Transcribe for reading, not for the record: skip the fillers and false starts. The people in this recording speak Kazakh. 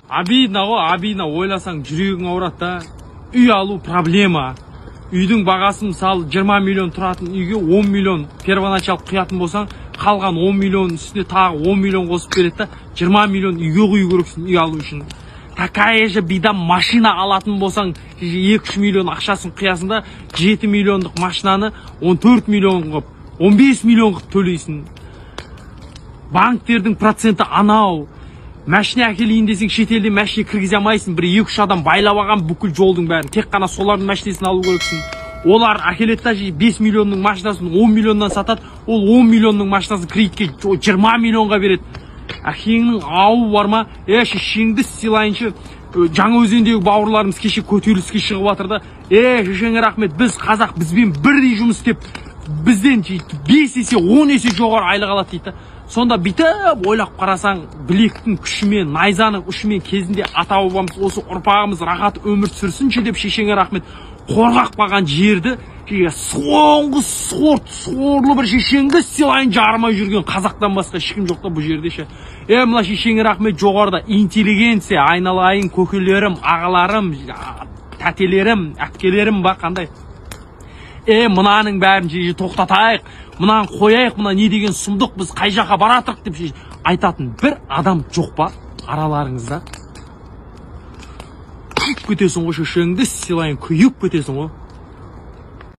Обидно ғой, обидно. Ойласаң жүрегің ауырады да. Үй алу проблема. Үйдің бағасы мысалы 20 миллион тұратын үйге 10 миллион первоначал құятын болсаң, қалған 10 миллион үстіне тағы 10 миллион қосып береді да, 20 миллион үйге құю керексің үй алу үшін. Такая же бида машина алатын болсаң, 2-3 миллион ақшасын құясың да, 7 миллиондық машинаны 14 миллион қып, 15 миллион қып төлейсің. Банктердің проценті анау. Мәшіне әкелейін десең, шетелде мәшіне кіргізе алмайсың. Бір 2-3 адам байлап алған бүкіл жолдың бәрін. Тек қана солардың мәшінесін алу керексің. Олар әкеледі да 5 миллионның машинасын 10 миллионнан сатады. Ол 10 миллионның машинасын кредитке 20 миллионға береді. Әкеңнің ауы бар ма? Шешеңді сыйлайыншы. Жаңаөзендегі бауырларымыз кеше көтеріліске шығып жатыр да. Шешеңе рахмет, біз қазақ бізбен бірдей жұмыс істеп, бізден 5 есе 10 есе жоғары айлық алады дейді. Сонда бүйтіп ойлап қарасаң, білектің күшімен, найзаның ұшымен кезінде ата-бабамыз осы ұрпағымыз рахат өмір сүрсінші деп шешеңе рахмет қорғап қалған жерді соңғы сорлы бір шешеңді сыйлайын жармай жүрген қазақтан басқа ешкім жоқ та бұл жерде ше. Мына шешеңе рахмет, жоғарыда интеллигенция, айналайын көкелерім, ағаларым, тәтелерім, әпкелерім ба қандай. Мынаның бәрін тоқтатайық, мынаны қояйық, мына не деген сұмдық, біз қай жаққа баратырық деп айтатын бір адам жоқ па араларыңызда? Күйіп кетесің ғой, шешеңді сыйлайын, күйіп кетесің ғой.